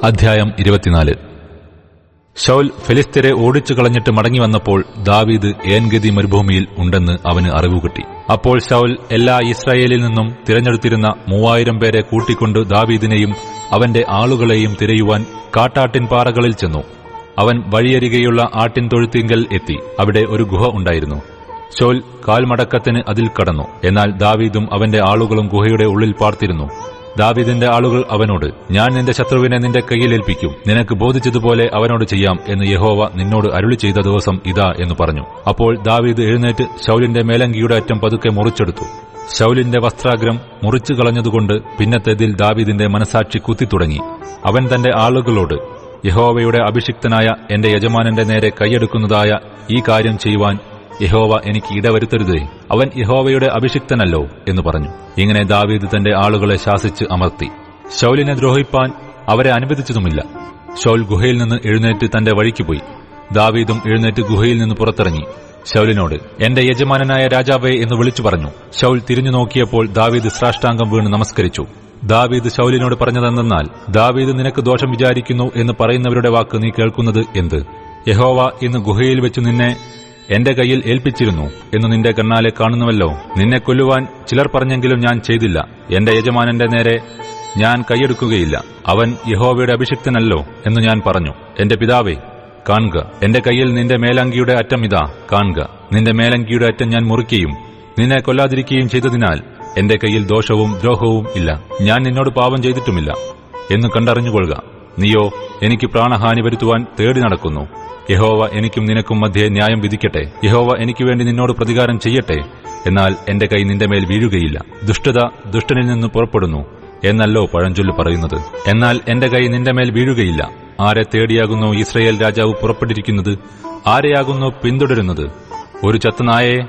അധ്യായം 24. ശൗൽ ഫെലിസ്ത്യരെ ഓടിച്ചു കളഞ്ഞിട്ട് മടങ്ങി വന്നപ്പോൾ ദാവീദ് ഏൻഗദി മരുഭൂമിയിൽ ഉണ്ടെന്ന് അവന് അറിവുകിട്ടി. അപ്പോൾ ശൗൽ എല്ലാ ഇസ്രായേലിൽ നിന്നും തിരഞ്ഞെടുത്തിരുന്ന 3000 പേരെ കൂട്ടിക്കൊണ്ട് ദാവീദിനെയും അവന്റെ ആളുകളെയും തിരയുവാൻ കാട്ടാട്ടിൻ പാറകളിൽ ചെന്നു. അവൻ വഴിയരികെയുള്ള ആട്ടിൻ തൊഴുത്തിങ്കൽ എത്തി. അവിടെ ഒരു ഗുഹ ഉണ്ടായിരുന്നു. ശൗൽ കാൽമടക്കത്തിന് അതിൽ കടന്നു. എന്നാൽ ദാവീദും അവന്റെ ആളുകളും ഗുഹയുടെ ഉള്ളിൽ പാർത്തിരുന്നു. ദാവീദിന്റെ ആളുകൾ അവനോട്, ഞാൻ നിന്റെ ശത്രുവിനെ നിന്റെ കയ്യിൽ ഏൽപ്പിക്കും, നിനക്ക് ബോധിച്ചതുപോലെ അവനോട് ചെയ്യാം എന്ന് യഹോവ നിന്നോട് അരുളി ചെയ്ത ദിവസം ഇതാ എന്ന് പറഞ്ഞു. അപ്പോൾ ദാവീദ് എഴുന്നേറ്റ് ശൗലിന്റെ മേലങ്കിയുടെ അറ്റം പതുക്കെ മുറിച്ചെടുത്തു. ശൗലിന്റെ വസ്ത്രാഗ്രം മുറിച്ചു കളഞ്ഞതുകൊണ്ട് പിന്നത്തേതിൽ ദാവീദിന്റെ മനസാക്ഷി കുത്തിത്തുടങ്ങി. അവൻ തന്റെ ആളുകളോട്, യഹോവയുടെ അഭിഷിക്തനായ എന്റെ യജമാനന്റെ നേരെ കൈയെടുക്കുന്നതായ ഈ കാര്യം ചെയ്യുവാൻ യഹോവ എനിക്ക് ഇടവരുത്തരുതേ, അവൻ യഹോവയുടെ അഭിഷിക്തനല്ലോ എന്ന് പറഞ്ഞു. ഇങ്ങനെ ദാവീദ് തന്റെ ആളുകളെ ശാസിച്ച് അമർത്തി. ശൗലിനെ ദ്രോഹിപ്പാൻ അവരെ അനുവദിച്ചതുമില്ല. ശൗൽ ഗുഹയിൽ നിന്ന് എഴുന്നേറ്റ് തന്റെ വഴിക്ക് പോയി. ദാവീദും എഴുന്നേറ്റ് ഗുഹയിൽ നിന്ന് പുറത്തിറങ്ങി ശൗലിനോട്, എന്റെ യജമാനനായ രാജാവേ എന്ന് വിളിച്ചു പറഞ്ഞു. ശൗൽ തിരിഞ്ഞു നോക്കിയപ്പോൾ ദാവീദ് സാഷ്ടാംഗം വീണ് നമസ്കരിച്ചു. ദാവീദ് ശൗലിനോട് പറഞ്ഞതെന്നാൽ, ദാവീദ് നിനക്ക് ദോഷം വിചാരിക്കുന്നു എന്ന് പറയുന്നവരുടെ വാക്ക് നീ കേൾക്കുന്നത് എന്ത്? യഹോവ ഇന്ന് ഗുഹയിൽ വെച്ച് നിന്നെ എന്റെ കയ്യിൽ ഏൽപ്പിച്ചിരുന്നു എന്ന് നിന്റെ കണ്ണാലെ കാണുന്നുവല്ലോ. നിന്നെ കൊല്ലുവാൻ ചിലർ പറഞ്ഞെങ്കിലും ഞാൻ ചെയ്തില്ല. എന്റെ യജമാനന്റെ നേരെ ഞാൻ കൈയെടുക്കുകയില്ല, അവൻ യഹോവയുടെ അഭിഷിക്തനല്ലോ എന്ന് ഞാൻ പറഞ്ഞു. എന്റെ പിതാവേ, കാണുക, എന്റെ കയ്യിൽ നിന്റെ മേലങ്കിയുടെ അറ്റം ഇതാ, കാണുക. നിന്റെ മേലങ്കിയുടെ അറ്റം ഞാൻ മുറിക്കുകയും നിന്നെ കൊല്ലാതിരിക്കുകയും ചെയ്തതിനാൽ എന്റെ കയ്യിൽ ദോഷവും ദ്രോഹവും ഇല്ല. ഞാൻ നിന്നോട് പാപം ചെയ്തിട്ടുമില്ല എന്ന് കണ്ടറിഞ്ഞുകൊള്ളുക. നീയോ എനിക്ക് പ്രാണഹാനി വരുത്തുവാൻ തേടി നടക്കുന്നു. യഹോവ എനിക്കും നിനക്കും മധ്യേ ന്യായം വിധിക്കട്ടെ. യഹോവ എനിക്ക് വേണ്ടി നിന്നോട് പ്രതികാരം ചെയ്യട്ടെ. എന്നാൽ എന്റെ കൈ നിന്റെ മേൽ വീഴുകയില്ല. ദുഷ്ടത ദുഷ്ടനിൽ നിന്ന് പുറപ്പെടുന്നു എന്നല്ലോ പഴഞ്ചൊല്ല് പറയുന്നത്. എന്നാൽ എന്റെ കൈ നിന്റെ മേൽ വീഴുകയില്ല. ആരെ തേടിയാകുന്നു ഇസ്രായേൽ രാജാവ് പുറപ്പെട്ടിരിക്കുന്നത്? ആരെയാകുന്നു പിന്തുടരുന്നത്? ഒരു ചത്തനായയെ,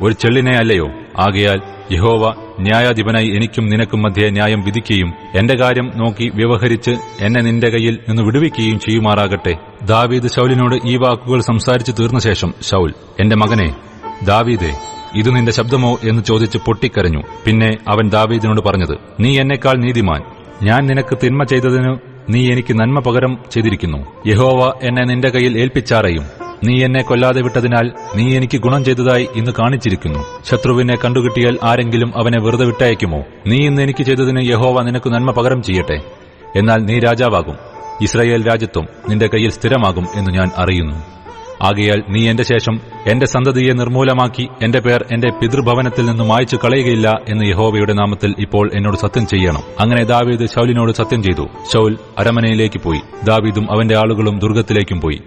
ഒരു ചെള്ളിനെ അല്ലയോ? ആകയാൽ യഹോവ ന്യായാധിപനായി എനിക്കും നിനക്കും മധ്യേ ന്യായം വിധിക്കുകയും എന്റെ കാര്യം നോക്കി വ്യവഹരിച്ച് എന്നെ നിന്റെ കയ്യിൽ നിന്ന് വിടുവിക്കുകയും ചെയ്യുമാറാകട്ടെ. ദാവീദ് ശൗലിനോട് ഈ വാക്കുകൾ സംസാരിച്ചു തീർന്ന ശേഷം ശൗൽ, എന്റെ മകനെ ദാവീദേ, ഇത് നിന്റെ ശബ്ദമോ എന്ന് ചോദിച്ച് പൊട്ടിക്കരഞ്ഞു. പിന്നെ അവൻ ദാവീദിനോട് പറഞ്ഞത്, നീ എന്നെക്കാൾ നീതിമാൻ. ഞാൻ നിനക്ക് തിന്മ ചെയ്തതിനു നീ എനിക്ക് നന്മ പകരം ചെയ്തിരിക്കുന്നു. യഹോവ എന്നെ നിന്റെ കയ്യിൽ ഏൽപ്പിച്ചാറയും നീ എന്നെ കൊല്ലാതെ വിട്ടതിനാൽ നീ എനിക്ക് ഗുണം ചെയ്തതായി ഇന്ന് കാണിച്ചിരിക്കുന്നു. ശത്രുവിനെ കണ്ടുകിട്ടിയാൽ ആരെങ്കിലും അവനെ വെറുതെ വിട്ടയക്കുമോ? നീ ഇന്ന് എനിക്ക് ചെയ്തതിന് യഹോവ നിനക്ക് നന്മ പകരം ചെയ്യട്ടെ. എന്നാൽ നീ രാജാവാകും, ഇസ്രായേൽ രാജ്യത്വം നിന്റെ കയ്യിൽ സ്ഥിരമാകും എന്ന് ഞാൻ അറിയുന്നു. ആകയാൽ നീ എന്റെ ശേഷം എന്റെ സന്തതിയെ നിർമൂലമാക്കി എന്റെ പേർ എന്റെ പിതൃഭവനത്തിൽ നിന്ന് മായ്ച്ചു കളയുകയില്ല എന്ന് യഹോവയുടെ നാമത്തിൽ ഇപ്പോൾ എന്നോട് സത്യം ചെയ്യണം. അങ്ങനെ ദാവീദ് ശൗലിനോട് സത്യം ചെയ്തു. ശൗൽ അരമനയിലേക്ക് പോയി. ദാവീദും അവന്റെ ആളുകളും ദുർഗത്തിലേക്കും പോയി.